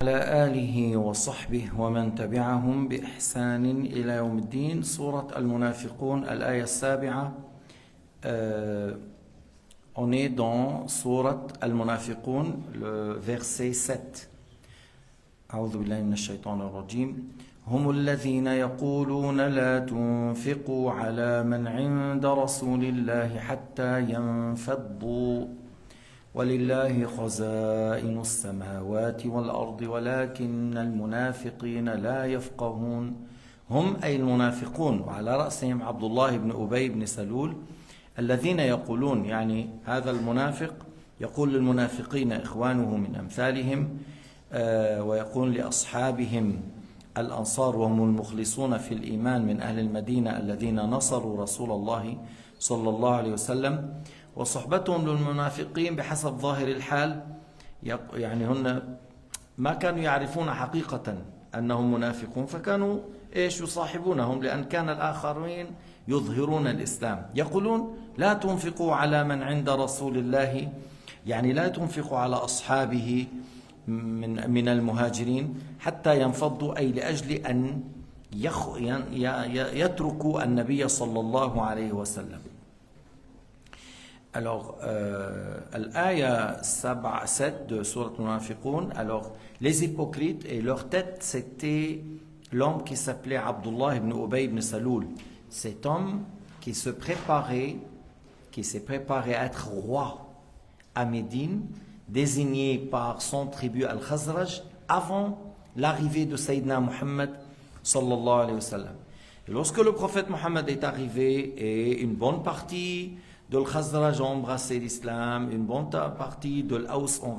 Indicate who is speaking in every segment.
Speaker 1: على آله وصحبه ومن تبعهم بإحسان إلى يوم الدين. سورة المنافقون, الآية السابعة. On est dans Surat Al-Munafiqun, le verset 7. أعوذ بالله من الشيطان الرجيم. هم الذين يقولون لا تنفقوا على من عند رسول الله حتى ينفضوا ولله خزائن السماوات والأرض ولكن المنافقين لا يفقهون. هم أي المنافقون, وعلى رأسهم عبد الله بن أبي بن سلول, الذين يقولون, يعني هذا المنافق يقول للمنافقين إخوانه من أمثالهم, ويقول لأصحابهم الأنصار وهم المخلصون في الإيمان من أهل المدينة الذين نصروا رسول الله صلى الله عليه وسلم, وصحبتهم للمنافقين بحسب ظاهر الحال, يعني هن ما كانوا يعرفون حقيقة أنهم منافقون, فكانوا يصاحبونهم, لأن كان الآخرين يظهرون الإسلام. يقولون لا تنفقوا على من عند رسول الله, يعني لا تنفقوا على أصحابه من المهاجرين حتى ينفضوا, أي لأجل أن يتركوا النبي صلى الله عليه وسلم. Alors, l'aya 7 de Surat Al-Munafiqun, alors les hypocrites, et leur tête c'était l'homme qui s'appelait Abdullah ibn Ubay ibn Saloul. Cet homme qui s'est préparé à être roi à Médine, désigné par son tribu Al-Khazraj avant l'arrivée de Sayyidina Muhammad sallallahu alayhi wa sallam. Et lorsque le prophète Muhammad est arrivé et une bonne partie de l'Khazraj ont embrassé l'islam, une bonne partie de l'Aus ont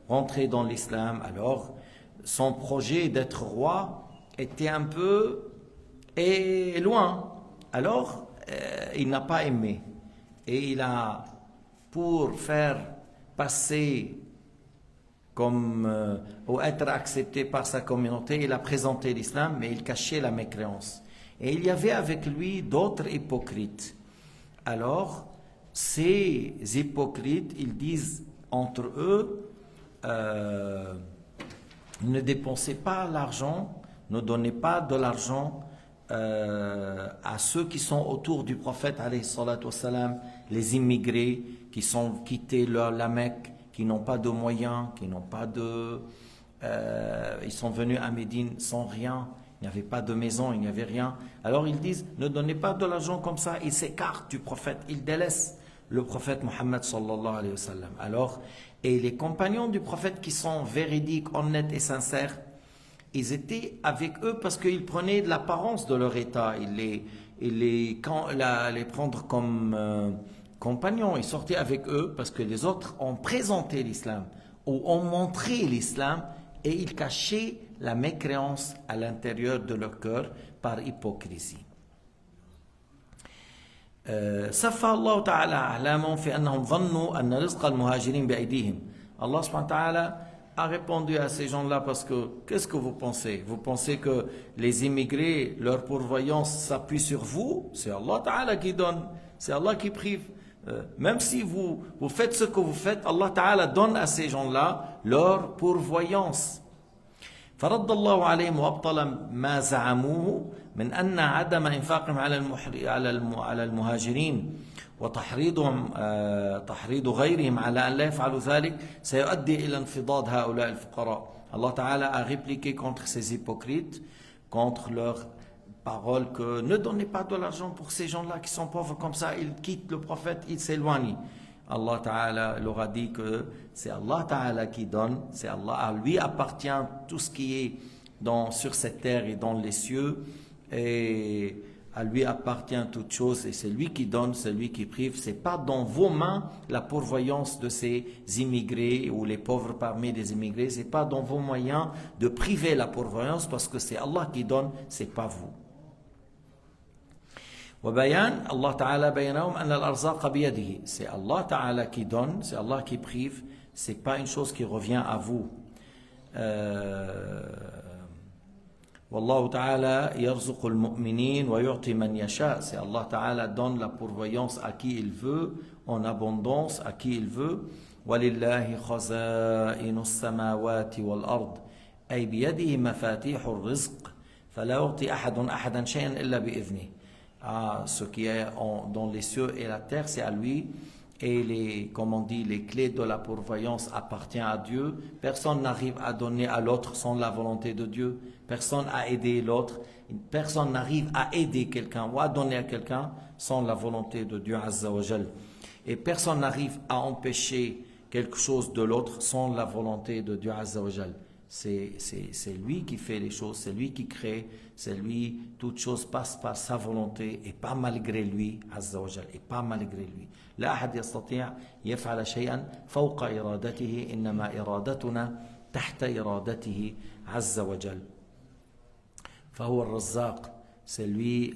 Speaker 1: rentré dans l'islam, alors son projet d'être roi était un peu loin. Alors il n'a pas aimé, et il a, pour faire passer comme ou être accepté par sa communauté, il a présenté l'islam, mais il cachait la mécréance. Et il y avait avec lui d'autres hypocrites. Alors, ces hypocrites, ils disent entre eux, ne dépensez pas l'argent, ne donnez pas de l'argent à ceux qui sont autour du prophète, alayhi salatu wassalam, les immigrés qui sont quittés la Mecque, qui n'ont pas de moyens, qui n'ont pas de... ils sont venus à Médine sans rien. Il n'y avait pas de maison, il n'y avait rien. Alors ils disent, ne donnez pas de l'argent comme ça. Ils s'écartent du prophète, ils délaissent le prophète Muhammad sallallahu alayhi wa sallam. Alors, et les compagnons du prophète qui sont véridiques, honnêtes et sincères, ils étaient avec eux parce qu'ils prenaient de l'apparence de leur état. Ils les prendre comme compagnons. Ils sortaient avec eux parce que les autres ont présenté l'islam ou ont montré l'islam, et ils cachaient la mécréance à l'intérieur de leur cœur par hypocrisie. سفى الله تعالى أعلامهم في أنهم ظنوا أن رزق المهاجرين بأيديهم. Allah subhanahu wa ta'ala a répondu à ces gens-là parce que, qu'est-ce que vous pensez? Vous pensez que les immigrés, leur pourvoyance s'appuie sur vous? C'est Allah ta'ala qui donne, c'est Allah qui prive. Même si vous faites ce que vous faites, Allah ta'ala donne à ces gens-là leur pourvoyance. فرد الله عليهم وأبطل ما زعموه من أن عدم إنفاقهم على المهاجرين وتحريضهم تحريض غيرهم على أن لا يفعلوا ذلك سيؤدي إلى انفضاض هؤلاء الفقراء. Allah Ta'ala a répliqué contre ces hypocrites, contre leurs paroles que ne donnez pas de l'argent pour ces gens-là qui sont pauvres, comme ça ils quittent le prophète, ils s'éloignent. Allah Ta'ala leur a dit que c'est Allah Ta'ala qui donne, c'est Allah, à lui appartient tout ce qui est sur cette terre et dans les cieux, et à lui appartient toute chose, et c'est lui qui donne, c'est lui qui prive. C'est pas dans vos mains la pourvoyance de ces immigrés ou les pauvres parmi les immigrés, c'est pas dans vos moyens de priver la pourvoyance, parce que c'est Allah qui donne, c'est pas vous. وبيان الله تعالى بينهم أن الأرزاق بيده. C'est Allah Ta'ala qui donne, c'est Allah qui prive, c'est pas une chose qui revient à vous. والله تعالى يرزق المؤمنين ويعطي من يشاء. C'est Allah Ta'ala donne la pourvoyance à qui il veut, en abondance à qui il veut, وَلِلَّهِ خَزَائِنُ السَّمَاوَاتِ وَالْأَرْضِ أي بيده مفاتيح الرزق فلا يعطي أحد أحدا شيئا إلا بإذنه. Ce qui est dans les cieux et la terre, c'est à lui. Et comme on dit, les clés de la pourvoyance appartiennent à Dieu. Personne n'arrive à donner à l'autre sans la volonté de Dieu. Personne à aider l'autre. Personne n'arrive à aider quelqu'un ou à donner à quelqu'un sans la volonté de Dieu Azza wa Jal. Et personne n'arrive à empêcher quelque chose de l'autre sans la volonté de Dieu Azza wa Jal. C'est lui qui fait les choses, c'est lui qui crée, c'est lui, toute chose passe par sa volonté et pas malgré lui, Azza wa Jal, et pas malgré lui. لا أحد يستطيع يفعل شيئا فوق إرادته إنما إرادتنا تحت إرادته عز وجل. فهو الرزاق, c'est lui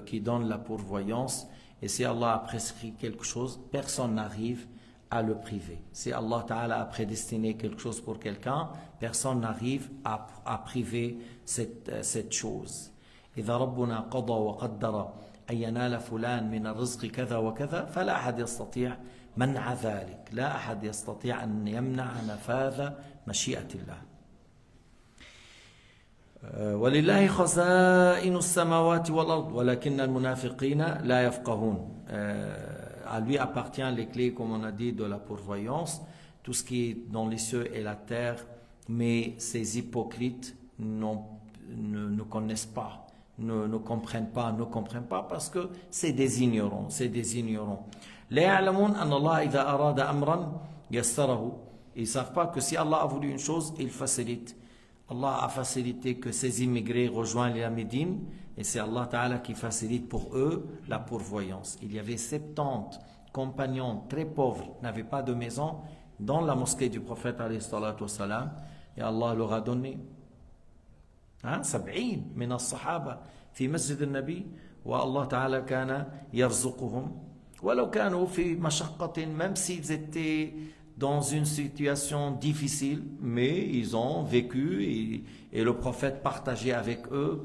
Speaker 1: qui donne la pourvoyance, et si Allah a prescrit quelque chose, personne n'arrive à le priver. Si Allah Ta'ala a prédestiné quelque chose pour quelqu'un, personne n'arrive à priver cette chose. إذا ربنا قضى وقدر أن ينال فلان من الرزق كذا وكذا فلا أحد يستطيع منع ذلك. لا أحد يستطيع أن يمنع نفاذ مشيئة الله. ولله خزائن السماوات والأرض ولكن المنافقين لا يفقهون. À lui appartient les clés, comme on a dit, de la pourvoyance, tout ce qui est dans les cieux et la terre, mais ces hypocrites ne connaissent pas, ne comprennent pas, parce que c'est des ignorants, لا يعلمون أن الله إذا أراد أمرا يسره. Ils ne savent pas que si Allah a voulu une chose, il facilite. Allah a facilité que ces immigrés rejoignent la Médine, et c'est Allah Ta'ala qui facilite pour eux la pourvoyance. Il y avait 70 compagnons très pauvres, n'avaient pas de maison, dans la mosquée du prophète alayhi salatu wassalam, et Allah leur a donné 70 من الصحابة في مسجد النبي والله تعالى كان يرزقهم ولو كانوا في مشقة, même s'ils étaient dans une situation difficile, mais ils ont vécu et le prophète partageait avec eux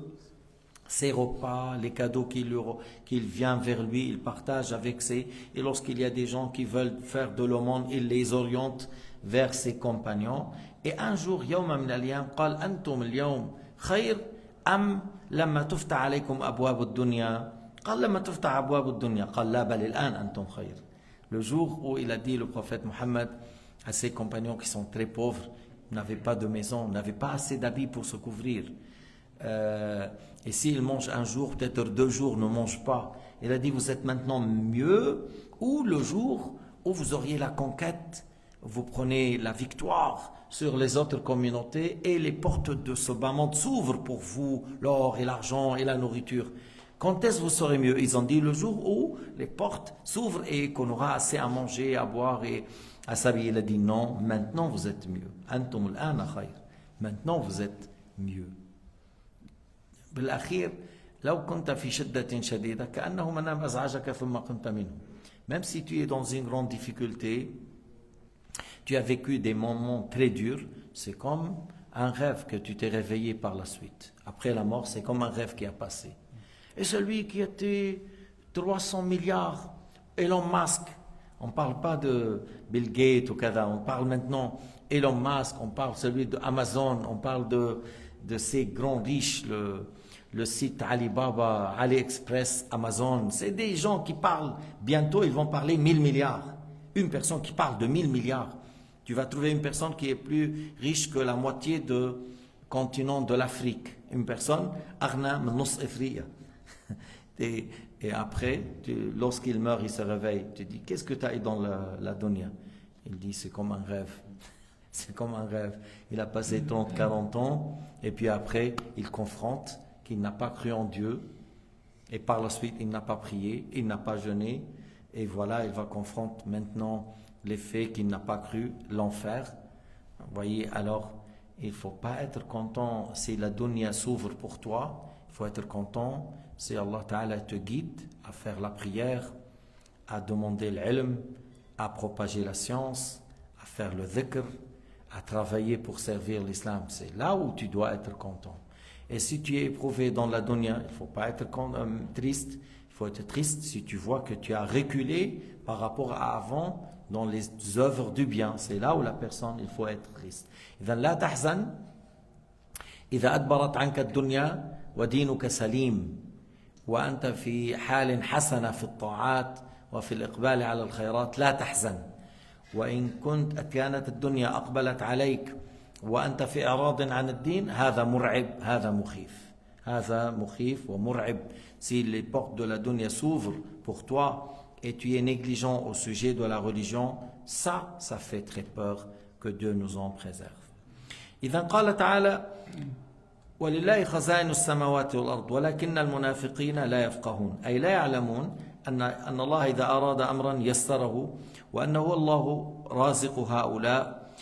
Speaker 1: ses repas, les cadeaux qu'il vient vers lui, il partage avec ses... Et lorsqu'il y a des gens qui veulent faire de l'aumône, il les oriente vers ses compagnons. Et un jour, يوم من الأيام قال أنتم اليوم خير أم لما تفتح عليكم أبواب الدنيا قال لما تفتح أبواب الدنيا قال لا بل الآن أنتم خير. Le jour où il a dit, le prophète Mohammed, à ses compagnons qui sont très pauvres, n'avaient pas de maison, n'avaient pas assez d'habits pour se couvrir. Et s'ils mangent un jour, peut-être 2 jours, ne mangent pas. Il a dit, vous êtes maintenant mieux, ou le jour où vous auriez la conquête, vous prenez la victoire sur les autres communautés et les portes de ce bas monde s'ouvrent pour vous, l'or et l'argent et la nourriture. Quand est-ce que vous serez mieux? Ils ont dit le jour où les portes s'ouvrent et qu'on aura assez à manger, à boire et à s'habiller. Il a dit non, maintenant vous êtes mieux. Antum al-ana khayr. Maintenant vous êtes mieux. بالأخير لو كنت في شدة شديدة كأنه منام أزعجك ثم قمت منه. Même si tu es dans une grande difficulté, tu as vécu des moments très durs, c'est comme un rêve que tu t'es réveillé par la suite. Après la mort, c'est comme un rêve qui a passé. Et celui qui était 300 milliards, Elon Musk, on ne parle pas de Bill Gates ou kada, on parle maintenant Elon Musk, on parle celui de Amazon, on parle de ces grands riches, le site Alibaba, AliExpress, Amazon. C'est des gens qui parlent, bientôt ils vont parler 1000 milliards. Une personne qui parle de 1000 milliards. Tu vas trouver une personne qui est plus riche que la moitié du continent de l'Afrique. Une personne, Arna Mnos Efriya. Et après, lorsqu'il meurt, il se réveille. Tu dis, qu'est-ce que tu as eu dans la dunya? Il dit, c'est comme un rêve. C'est comme un rêve. Il a passé 30, 40 ans, et puis après, il confronte qu'il n'a pas cru en Dieu, et par la suite, il n'a pas prié, il n'a pas jeûné, et voilà, il va confronter maintenant les faits qu'il n'a pas cru, l'enfer. Vous voyez, alors, il ne faut pas être content si la dunya s'ouvre pour toi, il faut être content si Allah Ta'ala te guide à faire la prière, à demander l'ilm, à propager la science, à faire le dhikr, à travailler pour servir l'islam. C'est là où tu dois être content. Et si tu es éprouvé dans la dunya, il ne faut pas être triste. Il faut être triste si tu vois que tu as reculé par rapport à avant dans les œuvres du bien. C'est là où la personne, il faut être triste. إذا لا تحزن إذا أدبرت عنك الدنيا ودينك سليم وأنت في حال حسنة في الطاعات وفي الإقبال على الخيرات لا تحزن. وإن كانت الدنيا أقبلت عليك وأنت في إعراض عن الدين هذا مرعب هذا مخيف. هذا مخيف ومرعب. Si les portes de la dunya s'ouvrent pour toi et tu es négligent au sujet de la religion, ça fait très peur, que Dieu nous en préserve. إذا قال تعالى ولله خزائن السماوات والأرض ولكن المنافقين لا يفقهون أي لا يعلمون أن الله إذا أراد أمرا يسره وأنه هو الله رازق هؤلاء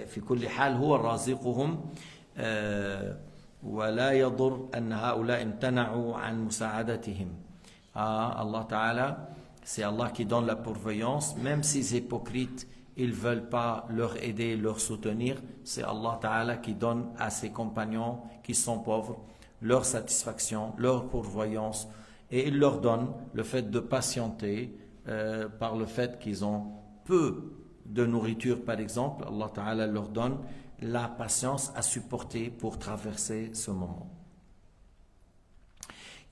Speaker 1: في كل حال هو رازقهم ولا يضر أن هؤلاء امتنعوا عن مساعدتهم. Allah Ta'ala, c'est Allah qui donne la pourvoyance, même si les hypocrites ils ne veulent pas leur aider, leur soutenir, c'est Allah Ta'ala qui donne à ses compagnons qui sont pauvres leur satisfaction, leur pourvoyance, et il leur donne le fait de patienter par le fait qu'ils ont peu de nourriture par exemple. Allah Ta'ala leur donne la patience à supporter pour traverser ce moment.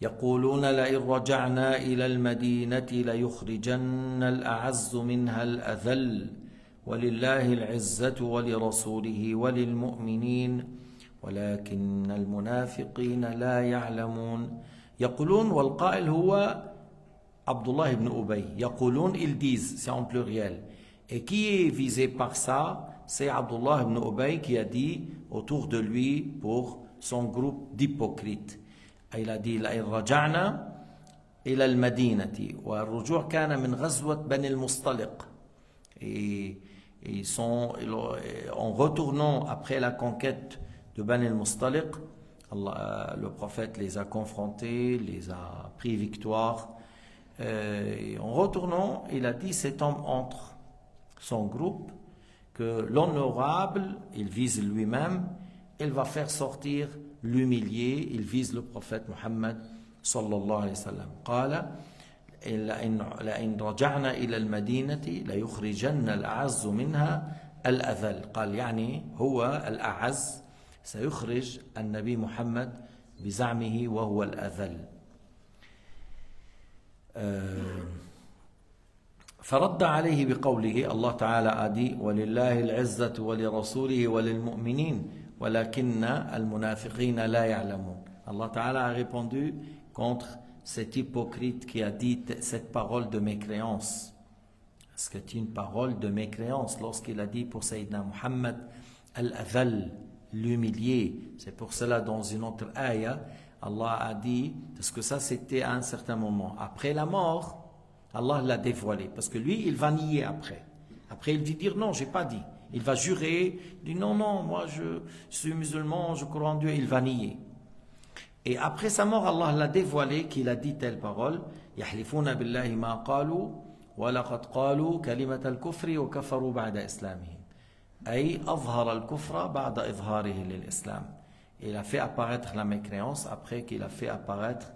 Speaker 1: يقولون لئن رجعنا إلى المدينة ليخرجن الأعز منها الأذل ولله العزة ولرسوله وللمؤمنين ولكن المنافقين لا يعلمون. يقولون والقائل هو عبد الله بن أبي. يقولون ils disent, c'est en pluriel. Et qui est visé par ça? C'est Abdullah ibn Ubay qui a dit autour de lui pour son groupe d'hypocrites. Il a dit لئن رجعنا إلى المدينة والرجوع كان من غزوة بني المصطلق. Et en retournant après la conquête de Bani al-Mustaliq, le prophète les a confrontés, les a pris victoire. Et en retournant, il a dit cet homme entre son groupe que l'honorable, il vise lui-même, il va faire sortir l'humilié, il vise le prophète Muhammad sallallahu alayhi wa sallam. قال لئن رجعنا إلى المدينة ليخرجن الأعز منها الأذل. قال يعني هو الأعز سيخرج النبي محمد بزعمه وهو الأذل. فرد عليه بقوله الله تعالى أدي ولله العزة ولرسوله وللمؤمنين ولكن المنافقين لا يعلمون. Allah Ta'ala a répondu contre cet hypocrite qui a dit cette parole de mécréance. Parce que c'est une parole de mécréance lorsqu'il a dit pour Sayyidina Muhammad Al-Adhal, l'humilié. C'est pour cela dans une autre ayah, Allah a dit, parce que ça c'était à un certain moment. Après la mort, Allah l'a dévoilé. Parce que lui, il va nier après. Après, il dit dire non, j'ai pas dit. Il va jurer, il dit non, moi je suis musulman, je crois en Dieu, il va nier. Et après sa mort, Allah l'a dévoilé qu'il a dit telle parole. يحلفون بالله ما قالوا ولقد قالوا كلمة الكفر وكفروا بعد إسلامهم. أي أظهر الكفر بعد إظهاره للإسلام. Il a fait apparaître la mécréance après qu'il a fait apparaître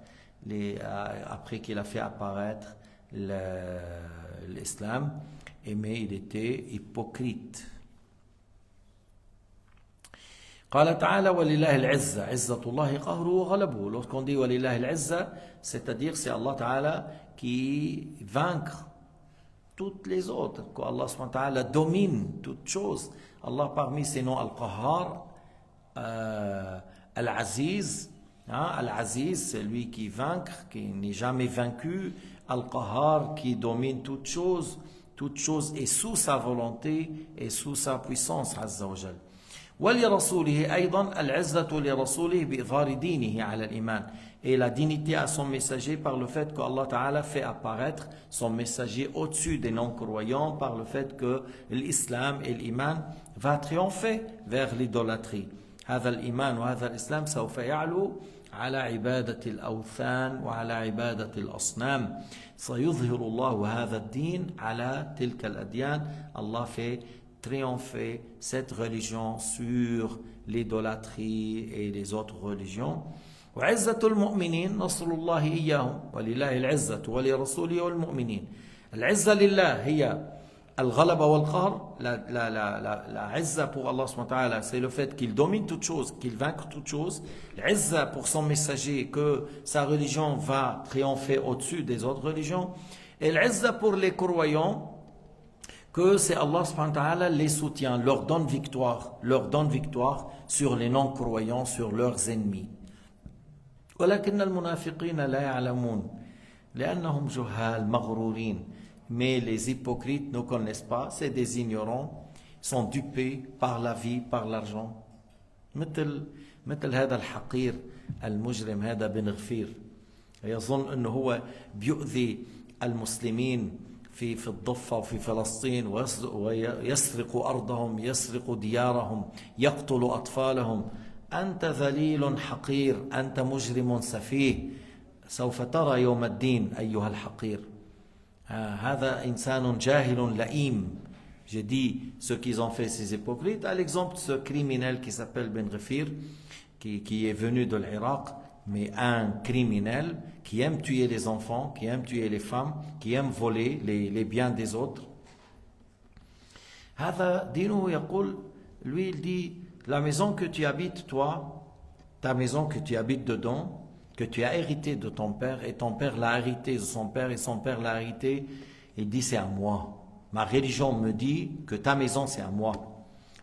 Speaker 1: l'islam. Mais il était hypocrite. قال تعالى ولله العزة عزة الله قهره وغلبه. Lorsqu'on dit ولله العزة, c'est-à-dire c'est Allah Ta'ala qui vaincre toutes les autres, qu'Allah subhanahu wa ta'ala domine toutes choses. Allah parmi ses noms Al-Qahhar, Al-Aziz, Al-Aziz c'est lui qui vaincre, qui n'est jamais vaincu. Al-Qahhar qui domine toutes choses est sous sa volonté et sous sa puissance Azza wa Jal. ولرسوله أيضا العزة لرسوله بإظهار دينه على الإيمان. Et la dignité à son messager par le fait que Allah Ta'ala fait apparaître son messager au-dessus des non-croyants par le fait que l'islam et l'iman va triompher vers l'idolâtrie. هذا الإيمان وهذا الإسلام سوف يعلو على عبادة الأوثان وعلى عبادة الأصنام. سيظهر الله هذا الدين على تلك الأديان. Allah fait triompher cette religion sur l'idolâtrie et les autres religions. وعزة المؤمنين نصر الله إياهم ولله العزة ولرسوله والمؤمنين. العزة لله هي الغلبة والقهر. La عزة pour Allah subhanahu wa ta'ala, c'est le fait qu'il domine toute chose, qu'il vaincre toute chose. L'izza pour son messager, que sa religion va triompher au-dessus des autres religions. Et l'izza pour les croyants, que c'est Allah subhanahu wa ta'ala les soutient, leur donne victoire sur les non-croyants, sur leurs ennemis. ولكن المنافقين لا يعلمون لأنهم جهال مغرورين. Mais les hypocrites ne connaissent pas, c'est des ignorants, sont dupés par la vie, par l'argent. مثل هذا الحقير المجرم هذا بن غفير يظن أنه هو بيؤذي المسلمين في الضفة وفي فلسطين ويسرق أرضهم، يسرق ديارهم، يقتل أطفالهم. أنت ذليل حقير، أنت مجرم سفيه، سوف ترى يوم الدين أيها الحقير. هذا إنسان جاهل لئيم. J'ai dit ce qu'ils ont fait ces hypocrites, à l'exemple de ce criminel qui s'appelle Ben Ghafir, qui est venu de l'Irak, mais un criminel qui aime tuer les enfants, qui aime tuer les femmes, qui aime voler les biens des autres. هذا دينه يقول, lui il dit, la maison que tu habites toi, ta maison que tu habites dedans, que tu as hérité de ton père, et ton père l'a hérité de son père, et son père l'a hérité, il dit c'est à moi. Ma religion me dit que ta maison c'est à moi.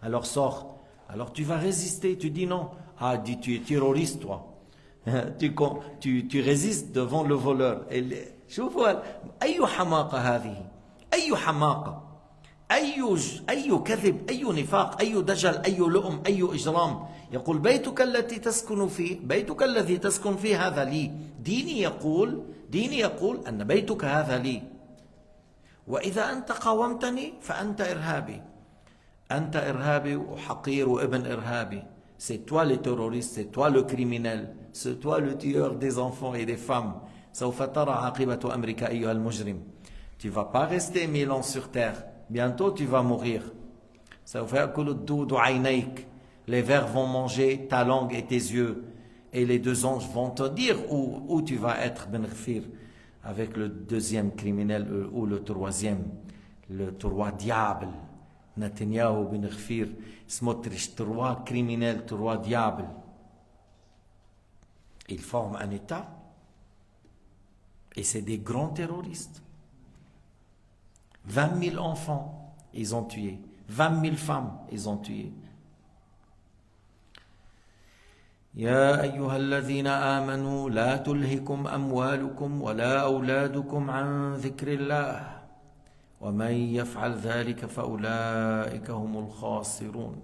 Speaker 1: Alors sors. Alors tu vas résister, tu dis non. Ah, dis tu es terroriste toi. tu résistes devant le voleur. شوفوا أي حماقة هذه، أي حماقة، أي كذب، أي نفاق، أي دجل، أي لؤم، أي إجرام. يقول بيتك الذي تسكن فيه هذا لي. ديني يقول أن بيتك هذا لي، وإذا أنت قاومتني فأنت إرهابي. أنت إرهابي وحقير وابن إرهابي. C'est toi le terroriste, c'est toi le criminel, c'est toi le tueur des enfants et des femmes. سوف ترى عاقبة أمرك أيها المجرم. Tu vas pas rester 1000 ans sur terre. Bientôt tu vas mourir. سوف يأكل الدود عينيك. Les vers vont manger ta langue et tes yeux. Et les deux anges vont te dire où tu vas être, Ben Ghafir, avec le deuxième criminel ou le troisième, le roi diable. Netanyahu, Ben Ghafir, Smotrich, trois criminels, trois diables. Ils forment un État. Et c'est des grands terroristes. 20 000 enfants, ils ont tué. 20 000 femmes, ils ont tué. يا أيها الذين آمنوا لا تلهكم أموالكم ولا أولادكم عن ذكر الله ومن يفعل ذلك فأولئك هم الخاسرون.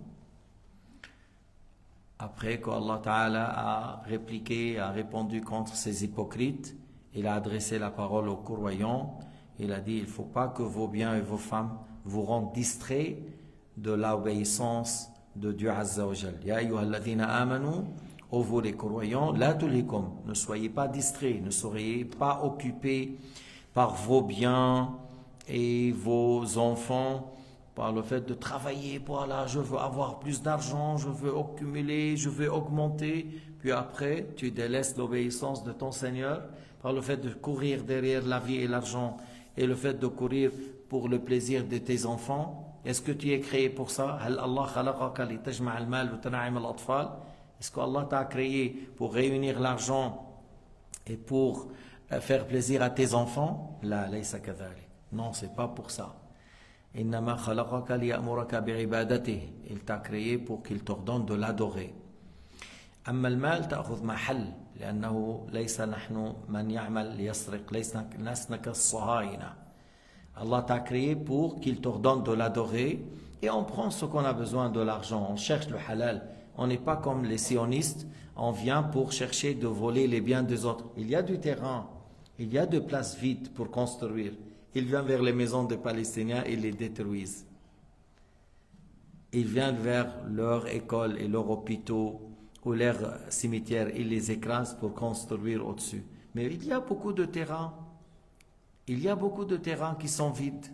Speaker 1: Après que Allah Ta'ala a répliqué, a répondu contre ces hypocrites, il a adressé la parole aux croyants. Il a dit, il ne faut pas que vos biens et vos femmes vous rendent distraits de l'obéissance de Dieu Azza wa Jal. Ya ayyuhalladhina amanu, ô vous les croyants, la tulhikum, ne soyez pas distraits, ne soyez pas occupés par vos biens et vos enfants, par le fait de travailler, voilà, je veux avoir plus d'argent, je veux accumuler, je veux augmenter, puis après tu délaisses l'obéissance de ton Seigneur par le fait de courir derrière la vie et l'argent et le fait de courir pour le plaisir de tes enfants. Est-ce que tu es créé pour ça? Est-ce qu'Allah t'a créé pour réunir l'argent et pour faire plaisir à tes enfants? Non, c'est pas pour ça. Il t'a créé pour qu'il t'ordonne de l'adorer. أما المال تأخذ محل لأنه ليس نحن من يعمل يسرق لسنا كالصهاينة. Allah t'a créé pour qu'il t'ordonne de l'adorer et on prend ce qu'on a besoin de l'argent, on cherche le halal. On n'est pas comme les sionistes, on vient pour chercher de voler les biens des autres. Il y a du terrain, il y a de places vides pour construire. Ils viennent vers les maisons des Palestiniens et les détruisent. Ils viennent vers leurs écoles et leurs hôpitaux ou leurs cimetières, ils les écrasent pour construire au-dessus. Mais il y a beaucoup de terrains. Il y a beaucoup de terrains qui sont vides.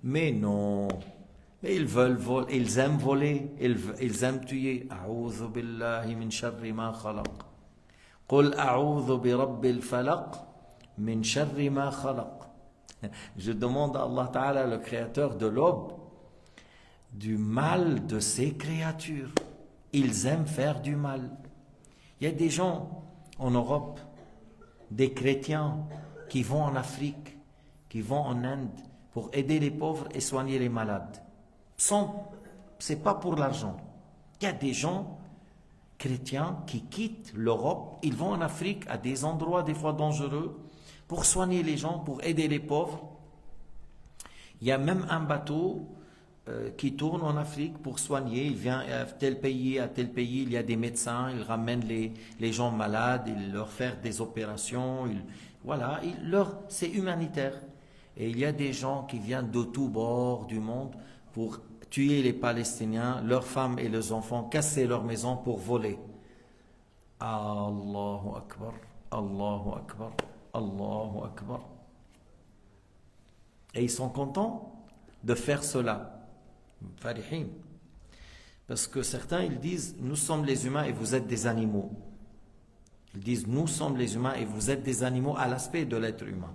Speaker 1: Mais non, ils veulent voler, ils aiment voler, ils aiment tuer. A'udhu billahi min sharri ma khalaq. قل أعوذ برب الفلق من شر ما خلق. Je demande à Allah Ta'ala, le créateur de l'aube, du mal de ses créatures. Ils aiment faire du mal. Il y a des gens en Europe, des chrétiens qui vont en Afrique, qui vont en Inde pour aider les pauvres et soigner les malades. C'est pas pour l'argent. Il y a des gens chrétiens qui quittent l'Europe, ils vont en Afrique à des endroits des fois dangereux pour soigner les gens, pour aider les pauvres. Il y a même un bateau qui tourne en Afrique pour soigner. Il vient à tel pays, il y a des médecins, il ramène les gens malades, il leur fait des opérations. Voilà, c'est humanitaire. Et il y a des gens qui viennent de tous bords du monde pour tuer les Palestiniens, leurs femmes et leurs enfants, casser leurs maisons pour voler. Allahu Akbar, Allahu Akbar, Allahu Akbar. Et ils sont contents de faire cela. Farihin. Parce que certains, ils disent, nous sommes les humains et vous êtes des animaux. Ils disent, nous sommes les humains et vous êtes des animaux à l'aspect de l'être humain.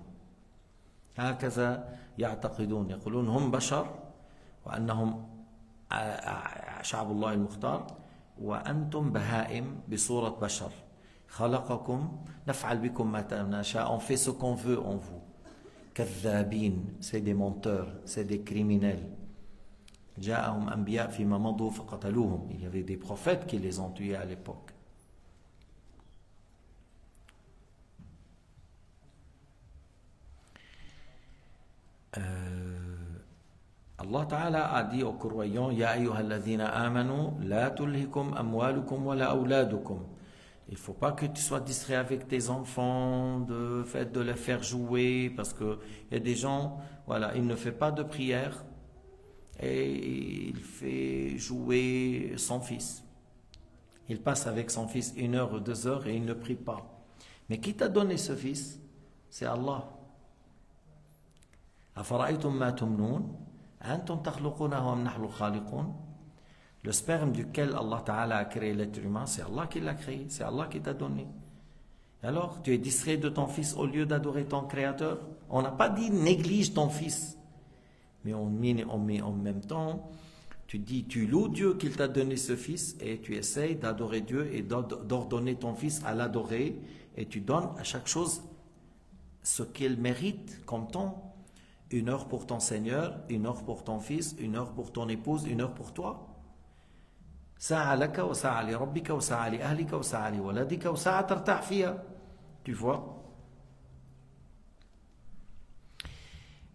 Speaker 1: هكذا يعتقدون يقولون هم بشر وأنهم شعب الله المختار وأنتم بهائم بصورة بشر خلقكم نفعل بكم ما نشاء. On fait ce qu'on veut en vous. كذابين, c'est des menteurs, c'est des criminels. جاءهم أنبياء فيما مضوا فقتلوهم. Il y avait des prophètes qui les ont tués à l'époque. Allah Ta'ala a dit aux croyants, Ya ayyuhalladhina amanu, la tulhikum amwalukum wa la awladukum. Il ne faut pas que tu sois distrait avec tes enfants, de les faire jouer, parce qu'il y a des gens, voilà, il ne fait pas de prière et il fait jouer son fils. Il passe avec son fils 1 heure ou 2 heures et il ne prie pas. Mais qui t'a donné ce fils? C'est Allah. أفرأيتم ما تمنون أنتم تخلقونه أم نحن الخالقون. Le sperme duquel Allah Ta'ala a créé l'être humain, c'est Allah qui l'a créé, c'est Allah qui t'a donné. Alors, tu es distrait de ton fils au lieu d'adorer ton créateur. On n'a pas dit néglige ton fils, mais on met en même temps, tu loues Dieu qu'il t'a donné ce fils et tu essayes d'adorer Dieu et d'ordonner ton fils à l'adorer et tu donnes à chaque chose ce qu'il mérite comme temps. 1 heure pour ton Seigneur, 1 heure pour ton fils, 1 heure pour ton épouse, 1 heure pour toi. ساعة لك وساعة لربك وساعة لأهلك وساعة لولدك وساعة ترتاح فيها. Tu vois.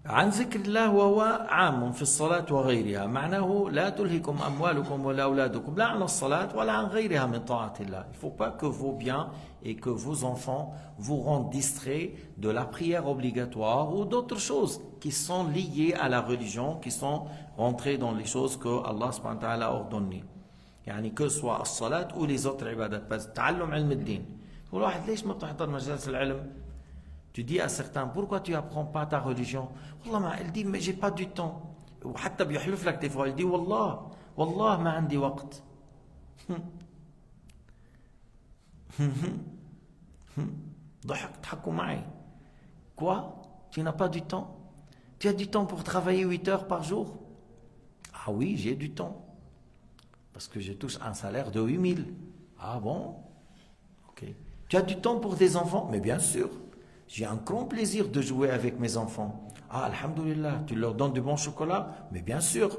Speaker 1: عن ذكر الله وهو عام في الصلاة وغيرها. معناه لا تلهكم أموالكم ولا أولادكم لا عن الصلاة ولا عن غيرها من طاعة الله. Il ne faut pas que vos biens et que vos enfants vous rendent distraits de la prière obligatoire ou d'autres choses qui sont liées à la religion, qui sont rentrées dans les choses que Allah subhanahu wa ta'ala a ordonnées. يعني que soit الصلاة ou les autres عبادات. بس تعلم علم الدين. تقول واحد ليش ما بتحضر مجالس العلم؟ Tu dis à certains, pourquoi tu n'apprends pas ta religion? Wallah, elle dit, mais j'ai pas du temps. Ou حتى بيحلف لك des fois, il dit, والله ما عندي وقت. ضحكوا معي. Quoi? Tu n'as pas du temps? Tu as du temps pour travailler 8 heures par jour? Ah oui, j'ai du temps. Parce que je touche un salaire de 8 000. Ah bon? Ok. Tu as du temps pour des enfants? Mais bien sûr. J'ai un grand plaisir de jouer avec mes enfants. Ah, alhamdoulilah, tu leur donnes du bon chocolat? Mais bien sûr.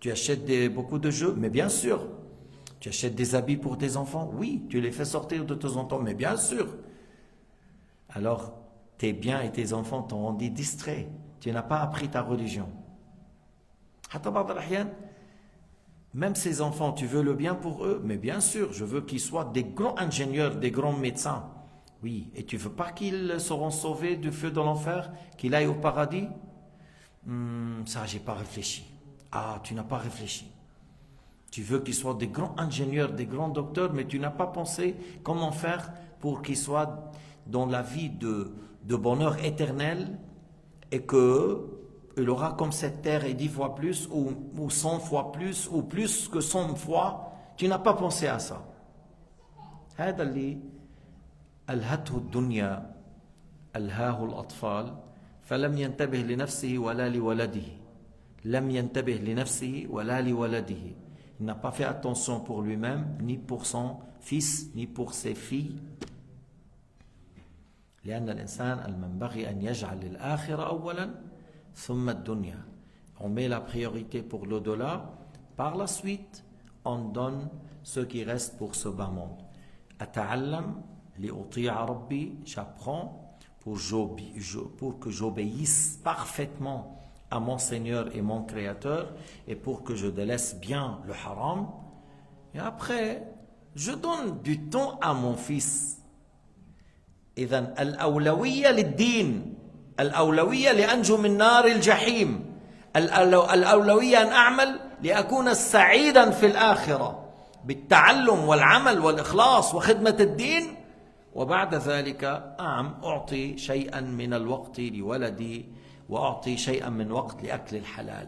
Speaker 1: Tu achètes beaucoup de jeux? Mais bien sûr. Tu achètes des habits pour tes enfants? Oui. Tu les fais sortir de temps en temps? Mais bien sûr. Alors, tes biens et tes enfants t'ont rendu distrait. Tu n'as pas appris ta religion. Même ces enfants, tu veux le bien pour eux? Mais bien sûr, je veux qu'ils soient des grands ingénieurs, des grands médecins. Oui, et tu ne veux pas qu'ils seront sauvés du feu de l'enfer, qu'ils aillent au paradis? Ça, j'ai pas réfléchi. Ah, tu n'as pas réfléchi. Tu veux qu'ils soient des grands ingénieurs, des grands docteurs, mais tu n'as pas pensé comment faire pour qu'ils soient dans la vie de bonheur éternel et qu'il aura comme cette terre et 10 fois plus ou 100 fois plus ou plus que 100 fois. Tu n'as pas pensé à ça. هذا اللي ألهته الدنيا ألهاه الأطفال فلم ينتبه لنفسه ولا لولده. لم ينتبه لنفسه ولا لولده. Il n'a pas fait attention pour lui-même, ni pour son fils, ni pour ses filles. لأن الإنسان المنبغي أن يجعل الآخرة أولا ثم الدنيا. On met la priorité pour l'au-delà. Par la suite, on donne ce qui reste pour ce bas monde. أتعلم لأطيع ربي. J'apprends pour que j'obéisse parfaitement à mon Seigneur et mon Créateur et pour que je délaisse bien le haram. Et après, je donne du temps à mon fils. إذن الأولوية للدين، الأولوية لأنجو من نار الجحيم، الأولوية أن أعمل لأكون سعيدا في الآخرة بالتعلم والعمل والإخلاص وخدمة الدين. وبعد ذلك أعطي شيئا من الوقت لولدي وأعطي شيئا من وقت لأكل الحلال.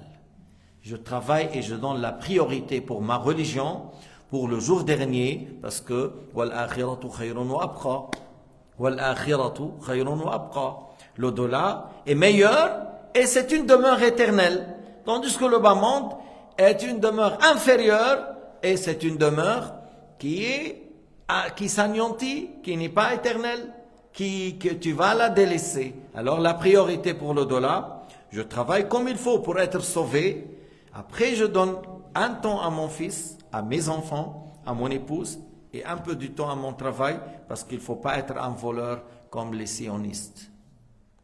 Speaker 1: Je travaille et je donne la priorité pour ma religion, pour le jour dernier, parce que وَالْآخِرَةُ خَيْرٌ وَأَبْقَى. وَالْآخِرَةُ خَيْرٌ وَأَبْقَى. L'au-delà est meilleur et c'est une demeure éternelle. Tandis que le bas monde est une demeure inférieure et c'est une demeure qui s'anéantit, qui n'est pas éternelle, que tu vas la délaisser. Alors la priorité pour l'au-delà, je travaille comme il faut pour être sauvé. Après je donne un temps à mon fils, à mes enfants, à mon épouse et un peu du temps à mon travail parce qu'il ne faut pas être un voleur comme les sionistes.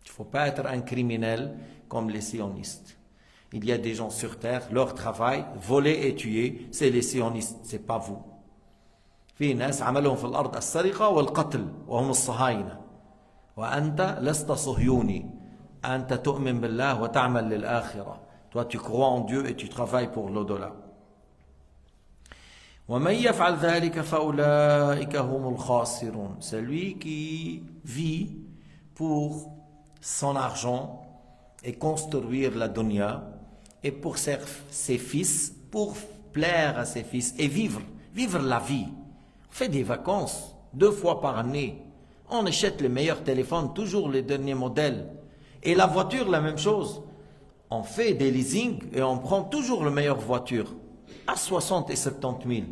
Speaker 1: Il ne faut pas être un criminel comme les sionistes. Il y a des gens sur terre, leur travail, voler et tuer, c'est les sionistes, c'est pas vous. في ناس عملهم في الأرض السرقة والقتل وهم الصهاينة وأنت لست صهيوني أنت تؤمن بالله وتعمل للآخرة. Toi tu crois en Dieu et tu travailles pour l'au-delà. ومن يفعل ذلك فأولئك هم الخاسرون. Celui qui vit pour son argent et construire la dunya et pour ses fils, pour plaire à ses fils et vivre la vie. On fait des vacances 2 fois par année. On achète les meilleurs téléphones, toujours les derniers modèles. Et la voiture, la même chose. On fait des leasing et on prend toujours la meilleure voiture à 60 et 70 000.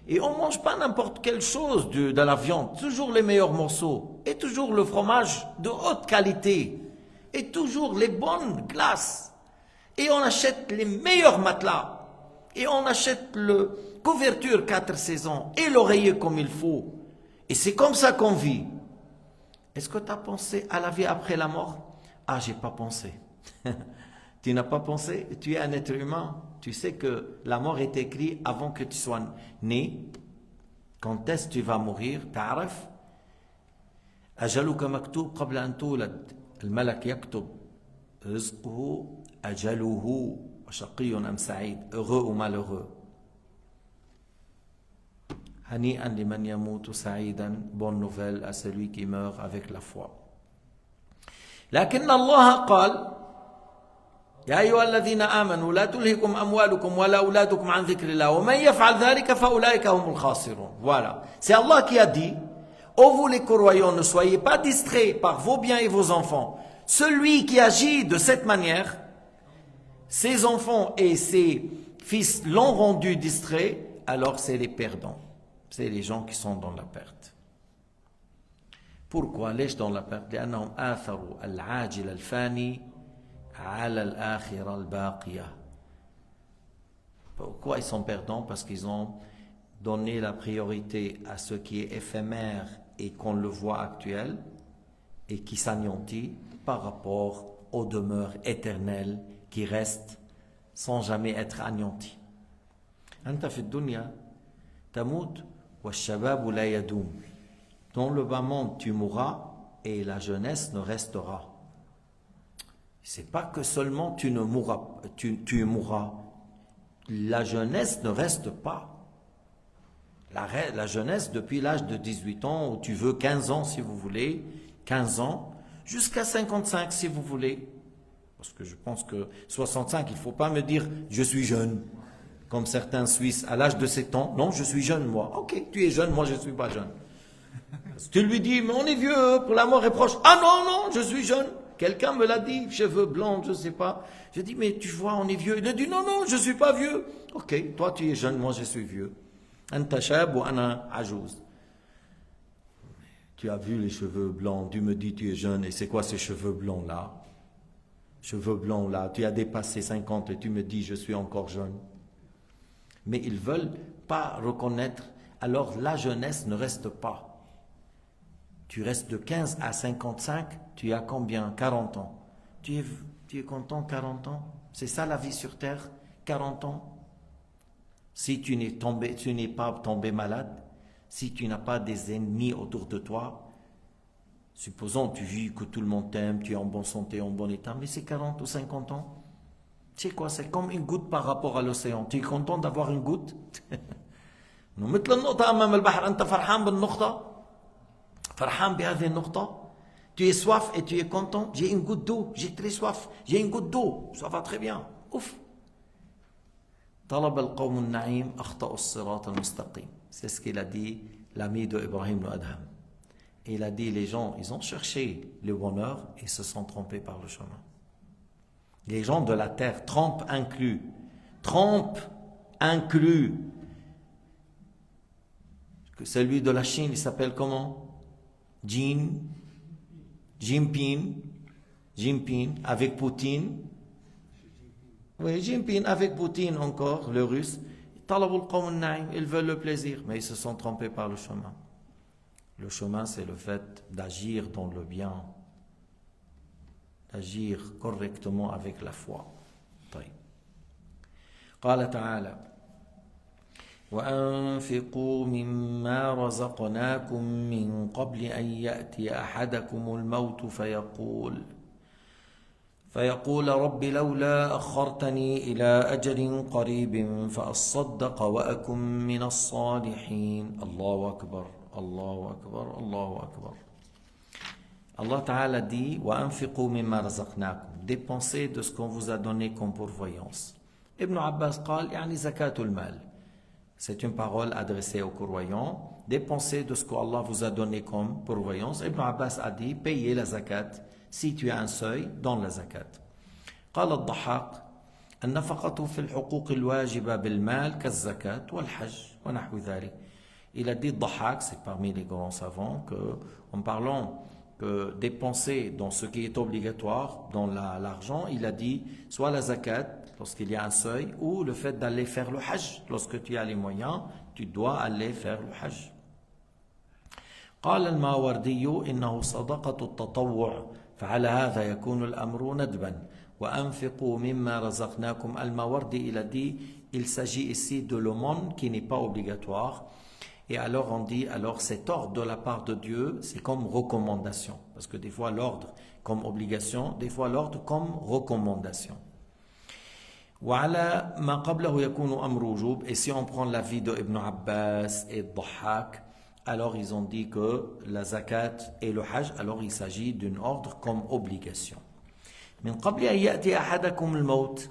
Speaker 1: Et on ne mange pas n'importe quelle chose de la viande. Toujours les meilleurs morceaux. Et toujours le fromage de haute qualité. Et toujours les bonnes glaces. Et on achète les meilleurs matelas. Et on achète le couverture 4 saisons et l'oreiller comme il faut. Et c'est comme ça qu'on vit. Est-ce que tu as pensé à la vie après la mort? Ah, j'ai pas pensé. Tu n'as pas pensé? Tu es un être humain. Tu sais que la mort est écrite avant que tu sois né. Quand est-ce que tu vas mourir? تعرف أجلك مكتوب قبل أن تولد. الملك يكتب رزقه أجله وشقي أم سعيد. Heureux ou malheureux. هنيئا لمن يموت سعيدا. Bonne nouvelle à celui qui meurt avec la foi. لكن الله قال يا أيها الذين آمنوا لا تلهكم أموالكم ولا أولادكم عن ذكر الله ومن يفعل ذلك فأولئك هم الخاسرون. Voilà. C'est Allah qui a dit, ô vous les croyants, ne soyez pas distraits par vos biens et vos enfants. Celui qui agit de cette manière, ses enfants et ses fils l'ont rendu distrait, alors c'est les perdants. C'est les gens qui sont dans la perte. Pourquoi ليش dans la perte? لأنهم آثروا العاجل الفاني على الآخرة الباقية. Pourquoi ils sont perdants? Parce qu'ils ont donné la priorité à ce qui est éphémère et qu'on le voit actuel et qui s'anéantit par rapport aux demeures éternelles qui restent sans jamais être anéanties. أنت في الدنيا تموت والشباب لا يدوم. Dans le bas monde, tu mourras et la jeunesse ne restera. C'est pas que seulement tu mourras. La jeunesse ne reste pas. La jeunesse, depuis l'âge de 18 ans, ou tu veux 15 ans si vous voulez, 15 ans, jusqu'à 55 si vous voulez. Parce que je pense que 65, il ne faut pas me dire « je suis jeune ». Comme certains Suisses, à l'âge de 7 ans, non, je suis jeune moi. Ok, tu es jeune, moi je ne suis pas jeune. Tu lui dis, mais on est vieux, pour la mort est proche. Ah non, non, je suis jeune. Quelqu'un me l'a dit, cheveux blancs, je ne sais pas. Je dis, mais tu vois, on est vieux. Il a dit, non, non, je ne suis pas vieux. Ok, toi tu es jeune, moi je suis vieux. Anta shab ou ana ajouz. Tu as vu les cheveux blancs, tu me dis tu es jeune, et c'est quoi ces cheveux blancs là? Cheveux blancs là, tu as dépassé 50 et tu me dis je suis encore jeune. Mais ils ne veulent pas reconnaître, alors la jeunesse ne reste pas. Tu restes de 15 à 55, tu as combien? 40 ans. Tu es content 40 ans? C'est ça la vie sur terre, 40 ans? Si tu n'es pas tombé malade, si tu n'as pas des ennemis autour de toi, supposons que tu vis que tout le monde t'aime, tu es en bonne santé, en bon état, mais c'est 40 ou 50 ans. Tu sais quoi, c'est comme une goutte par rapport à l'océan. Tu es content d'avoir une goutte? مثل النقطة أمام البحر أنت فرحان بالنقطة فرحان بهذه النقطة. Tu es soif et tu es content. J'ai une goutte d'eau, j'ai très soif, j'ai une goutte d'eau, ça va très bien. Ouf. طلب القوم النعيم أخطأوا الصراط المستقيم. C'est ce qu'il a dit l'ami de Ibrahim l'Adham. Il a dit les gens, ils ont cherché le bonheur et se sont trompés par le chemin. Les gens de la terre, trompe inclus, que celui de la Chine, il s'appelle comment? Jinping, avec Poutine. Oui, Jinping avec Poutine encore, le russe. Ils veulent le plaisir, mais ils se sont trompés par le chemin. Le chemin, c'est le fait d'agir dans le bien, d'agir correctement avec la foi. قال تعالى وأنفقوا مما رزقناكم من قبل أن يأتي أحدكم الموت فيقول رب لولا أخرتني إلى أجل قريب فأصدق وأكن من الصالحين. الله أكبر الله أكبر الله أكبر. Allah Ta'ala dit وأنفقوا مما رزقناكم, dépensez de ce qu'on vous a donné comme pourvoyance. Ibn Abbas قال يعني زكاة المال. C'est une parole adressée aux croyants. Dépensez de ce qu'Allah vous a donné comme pourvoyance. Ibn Abbas a dit payez la zakat si tu as un seuil dans la zakat. قال الضحاك النفقة في الحقوق الواجبة بالمال كالزكاة والحج ونحو ذلك. Il a dit Dhahak, c'est parmi les grands savants, que en parlant que dépenser dans ce qui est obligatoire, dans l'argent, il a dit soit la zakat, lorsqu'il y a un seuil, ou le fait d'aller faire le hajj. Lorsque tu as les moyens, tu dois aller faire le hajj. قال الماوردي إنه صدقة التطوع فعلى هذا يكون الأمر ندبا وأنفقوا مما رزقناكم. Al-Mawardi, il a dit il s'agit ici de l'aumône qui n'est pas obligatoire. Et alors on dit, alors cet ordre de la part de Dieu, c'est comme recommandation. Parce que des fois l'ordre comme obligation, des fois l'ordre comme recommandation. وعلى ما قبله يكون أمر وجوب. Et si on prend l'avis de Ibn Abbas et Dhahak, alors ils ont dit que la zakat et le hajj, alors il s'agit d'un ordre comme obligation. من قبل أن يأتي أحدكم الموت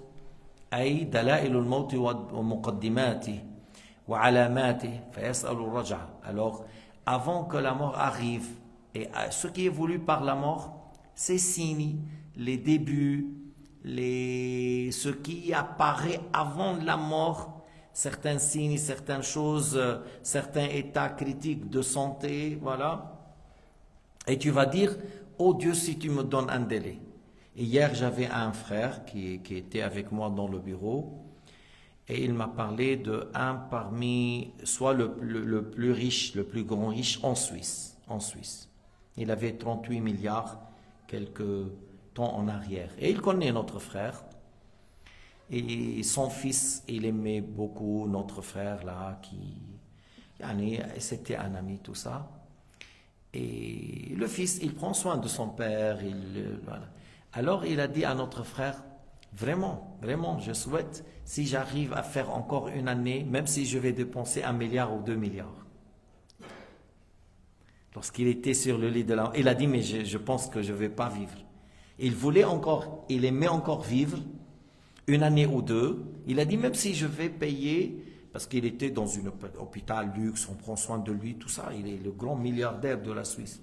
Speaker 1: أي دلائل الموت ومقدماته وعلاماته فيسأل الرجعة. Alors avant que la mort arrive, et ce qui est voulu par la mort, ces signes, les débuts, ce qui apparaît avant la mort, certains signes, certaines choses, certains états critiques de santé, voilà. Et tu vas dire, oh Dieu, si tu me donnes un délai. Et hier, j'avais un frère qui était avec moi dans le bureau, et il m'a parlé de un parmi, soit le plus riche, le plus grand riche en Suisse. Il avait 38 milliards quelques temps en arrière. Et il connaît notre frère. Et son fils, il aimait beaucoup notre frère là, c'était un ami, tout ça. Et le fils, il prend soin de son père. Voilà. Alors il a dit à notre frère, vraiment, je souhaite, si j'arrive à faire encore une année, même si je vais dépenser 1 milliard ou 2 milliards. Lorsqu'il était sur le lit de la mort, il a dit, mais je pense que je ne vais pas vivre. Il aimait encore vivre une année ou deux. Il a dit, même si je vais payer parce qu'il était dans un hôpital luxe, on prend soin de lui, tout ça, il est le grand milliardaire de la Suisse.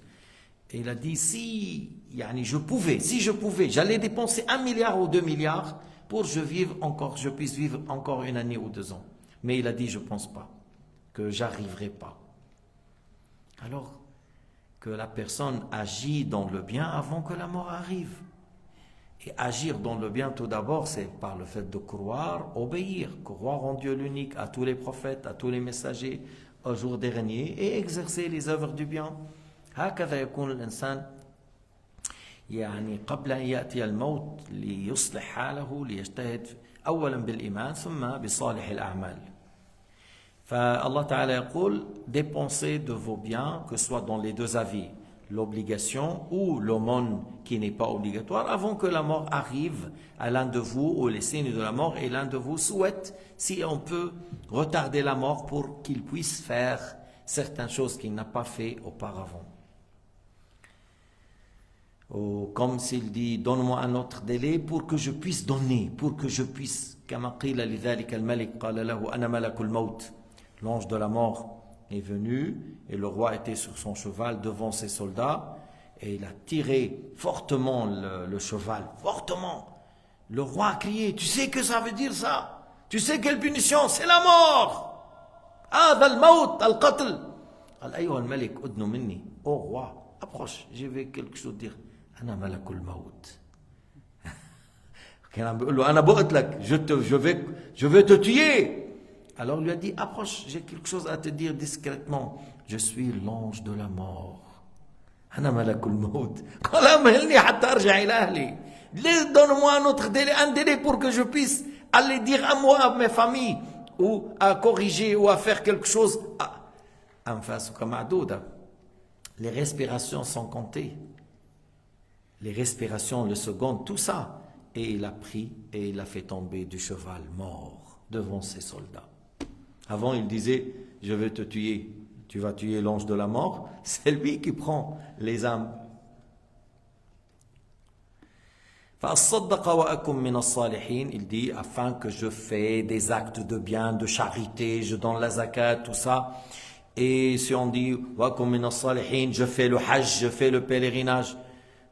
Speaker 1: Et il a dit, si je pouvais, j'allais dépenser 1 milliard ou 2 milliards pour que je puisse vivre encore 1 année ou 2 ans. Mais il a dit, je ne pense pas, que j'arriverai pas. Alors, que la personne agit dans le bien avant que la mort arrive. Et agir dans le bien, tout d'abord, c'est par le fait de croire, obéir, croire en Dieu l'unique, à tous les prophètes, à tous les messagers, au jour dernier, et exercer les œuvres du bien. هكذا يكون الإنسان قبل أن يأتي الموت ليصلح حاله ليجتهد أولا بالإيمان ثم بصالح الأعمال. فالله تعالى يقول dépensez de vos biens, que ce soit dans les deux avis, l'obligation ou l'aumône qui n'est pas obligatoire, avant que la mort arrive à l'un de vous, ou les signes de la mort, et l'un de vous souhaite, si on peut, retarder la mort pour qu'il puisse faire certaines choses qu'il n'a pas fait auparavant. Ou comme s'il dit, donne-moi un autre délai pour que je puisse donner, pour que je puisse. كما قيل لذلك الملك قال له أنا ملك الموت. L'ange de la mort est venu et le roi était sur son cheval devant ses soldats et il a tiré fortement le cheval, fortement. Le roi a crié, tu sais que ça veut dire ça? Tu sais quelle punition? C'est la mort. هذا الموت القتل. قال أيها الملك أدنو مني. Oh roi, approche, je vais quelque chose dire. أنا ملك الموت. Je vais te tuer. Alors il lui a dit, approche, j'ai quelque chose à te dire discrètement. Je suis l'ange de la mort. أنا ملك الموت. قال أمهلني حتى أرجع إلى أهلي. Donne-moi un délai pour que je puisse aller dire à moi, à mes familles, ou à corriger, ou à faire quelque chose. Les respirations sont comptées. Les respirations, le second, tout ça. Et il a pris et il a fait tomber du cheval mort devant ses soldats. Avant, il disait, je vais te tuer. Tu vas tuer l'ange de la mort. C'est lui qui prend les âmes. Il dit, afin que je fais des actes de bien, de charité, je donne la zakat, tout ça. Et si on dit, je fais le hajj, je fais le pèlerinage.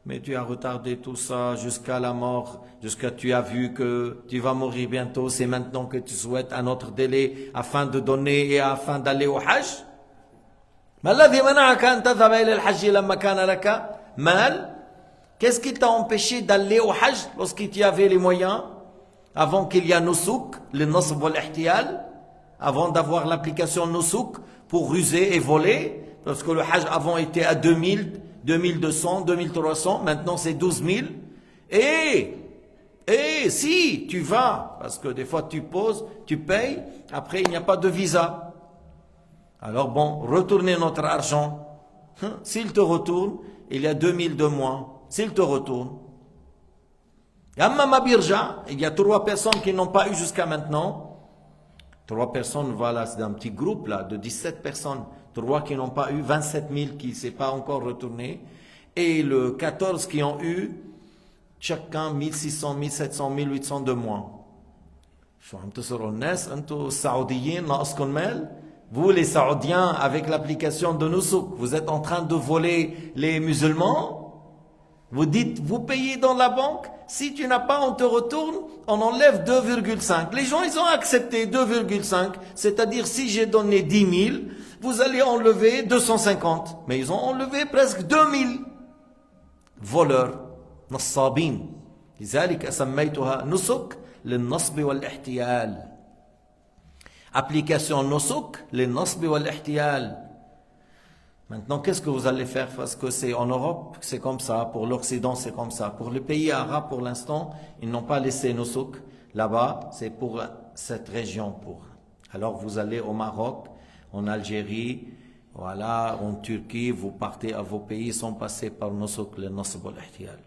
Speaker 1: Mais tu as retardé tout ça jusqu'à la mort, jusqu'à tu as vu que tu vas mourir bientôt, c'est maintenant que tu souhaites un autre délai afin de donner et afin d'aller au hajj. Qu'est-ce qui t'a empêché d'aller au hajj lorsqu'il y avait les moyens, avant qu'il y ait nusuk, le nasb wal ihtiyal, avant d'avoir l'application nusuk pour ruser et voler, parce que le hajj avant était à 2000, 2200, 2300, maintenant c'est 12 000. Et si tu vas, parce que des fois tu poses, tu payes, après il n'y a pas de visa. Alors bon, retournez notre argent. S'il te retourne, il y a 2000 de moins. S'il te retourne. Amma Mabirja, il y a 3 personnes qui n'ont pas eu jusqu'à maintenant. 3 personnes, voilà, c'est un petit groupe là, de 17 personnes. 3 qui n'ont pas eu, 27 000 qui ne s'est pas encore retourné. Et le 14 qui ont eu, chacun 1600, 1700, 1800 de moins. Vous les Saoudiens, avec l'application de Nusuk, vous êtes en train de voler les musulmans. Vous dites, vous payez dans la banque, si tu n'as pas, on te retourne, on enlève 2,5. Les gens, ils ont accepté 2,5, c'est-à-dire si j'ai donné 10 000, vous allez enlever 250. Mais ils ont enlevé presque 2000 voleurs. نصابين. لذلك سميتها نسك للنصب والاحتيال. Application nusuk للنصب والاحتيال. Maintenant, qu'est-ce que vous allez faire? Parce que c'est en Europe, c'est comme ça. Pour l'Occident, c'est comme ça. Pour les pays arabes, pour l'instant, ils n'ont pas laissé nusuk. Là-bas, c'est pour cette région. Alors, vous allez au Maroc, en Algérie, voilà, en Turquie, vous partez à vos pays sans passer par nusuk, le nasb wal ihtiyal.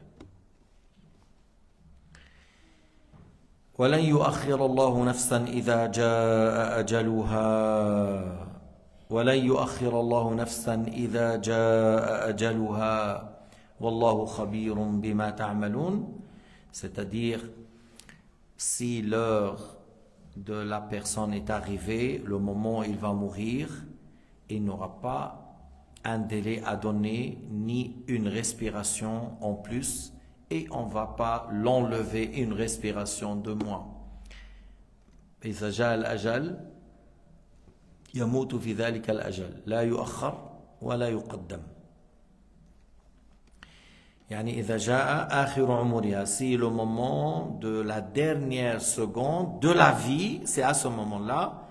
Speaker 1: وَلَنْ يُؤَخِّرَ اللَّهُ نَفْسًا إِذَا جَاءَ أَجَلُهَا وَلَنْ يُؤَخِّرَ اللَّهُ نَفْسًا إِذَا جَاءَ أَجَلُهَا وَاللَّهُ خَبِيرٌ بِمَا تَعْمَلُونَ. C'est-à-dire, si l'heure de la personne est arrivé, le moment où il va mourir, il n'aura pas un délai à donner, ni une respiration en plus, et on ne va pas l'enlever une respiration de moins. إذا جاء الأجل يموت في ذلك الأجل لا يؤخر ولا يقدم. يعني إذا جاء آخر عمرها, si le moment de la dernière seconde de la vie, c'est à ce moment-là,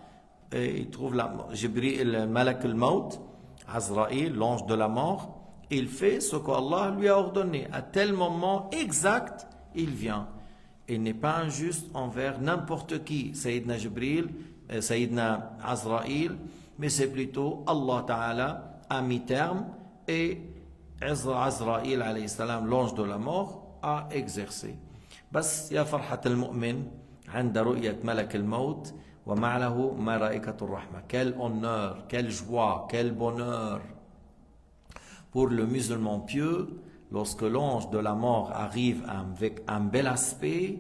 Speaker 1: il trouve Jibril, Malak al-Maut, Azraïl, l'ange de la mort, il fait ce qu'Allah lui a ordonné. À tel moment exact, il vient. Il n'est pas injuste envers n'importe qui, Sayyidina Jibril, Sayyidina Azraïl, mais c'est plutôt Allah Ta'ala a mis terme et Azraïl alayhi salam, l'ange de la mort, a exercé. بس يا فرحة المؤمن عند رؤية ملك الموت ومعه ملائكة الرحمة. Quel honneur, quelle joie, quel bonheur pour le musulman pieux lorsque l'ange de la mort arrive avec un bel aspect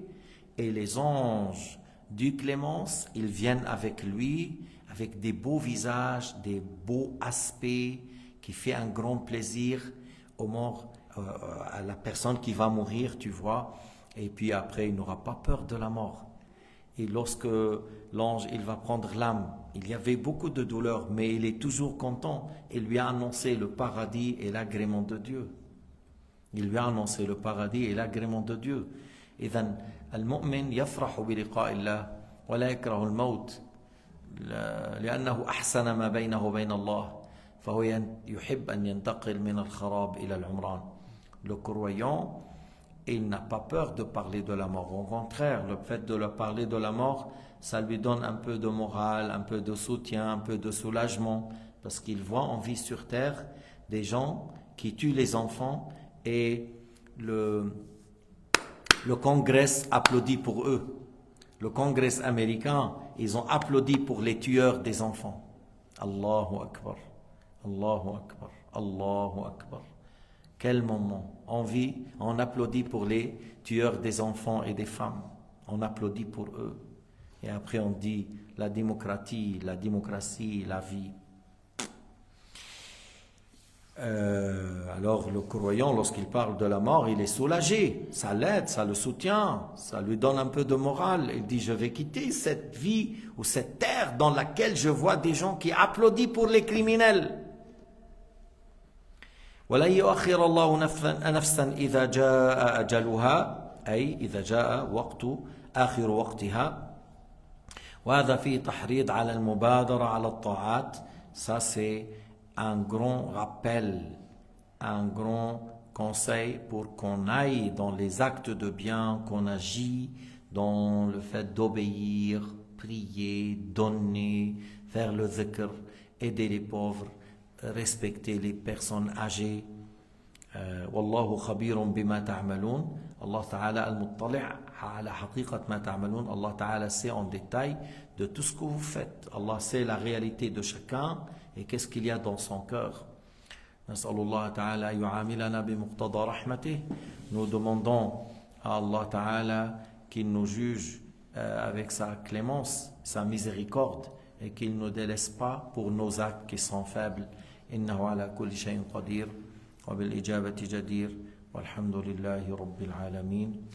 Speaker 1: et les anges du clémence, ils viennent avec lui avec des beaux visages, des beaux aspects qui fait un grand plaisir au mort, à la personne qui va mourir, tu vois, et puis après il n'aura pas peur de la mort. Et lorsque l'ange il va prendre l'âme, il y avait beaucoup de douleur, mais il est toujours content. Il lui a annoncé le paradis et l'agrément de Dieu. Il lui a annoncé le paradis et l'agrément de Dieu. إذن المؤمن يفرح بلقاء الله ولا يكره الموت لأنه أحسن ما بينه وبين الله فهو يحب أن ينتقل من الخراب إلى العمران. Le croyant, il n'a pas peur de parler de la mort. Au contraire, le fait de leur parler de la mort, ça lui donne un peu de morale, un peu de soutien, un peu de soulagement, parce qu'il voit en vie sur terre des gens qui tuent les enfants et le Congrès applaudit pour eux. Le Congrès américain, ils ont applaudi pour les tueurs des enfants. Allahu Akbar, Allahu Akbar, Allahu Akbar. Quel moment. On vit, on applaudit pour les tueurs des enfants et des femmes. On applaudit pour eux. Et après on dit la démocratie, la vie. Alors le croyant, lorsqu'il parle de la mort, il est soulagé. Ça l'aide, ça le soutient, ça lui donne un peu de morale. Il dit, je vais quitter cette vie ou cette terre dans laquelle je vois des gens qui applaudissent pour les criminels. ولا يؤخر الله نفسا إذا جاء أجلها أي إذا جاء وقت آخر وقتها وهذا فيه تحريض على المبادرة على الطاعات. Ça c'est un grand rappel, un grand conseil pour qu'on aille dans les actes de bien, qu'on agit dans le fait d'obéir, prier, donner, faire le dhikr, aider les pauvres, respecter les personnes âgées. والله خبير بما تعملون. Allah Ta'ala al-Muttali' ala haqiqat ma ta'malun. Allah Ta'ala sait en détail de tout ce que vous faites. Allah sait la réalité de chacun et qu'est-ce qu'il y a dans son cœur. نسأل الله تعالى أن يعاملنا بمقتضى رحمته. Nous demandons à Allah Ta'ala qu'il nous juge avec sa clémence, sa miséricorde et qu'il ne nous délaisse pas pour nos actes qui sont faibles. إنه على كل شيء قدير وبالإجابة جدير والحمد لله رب العالمين.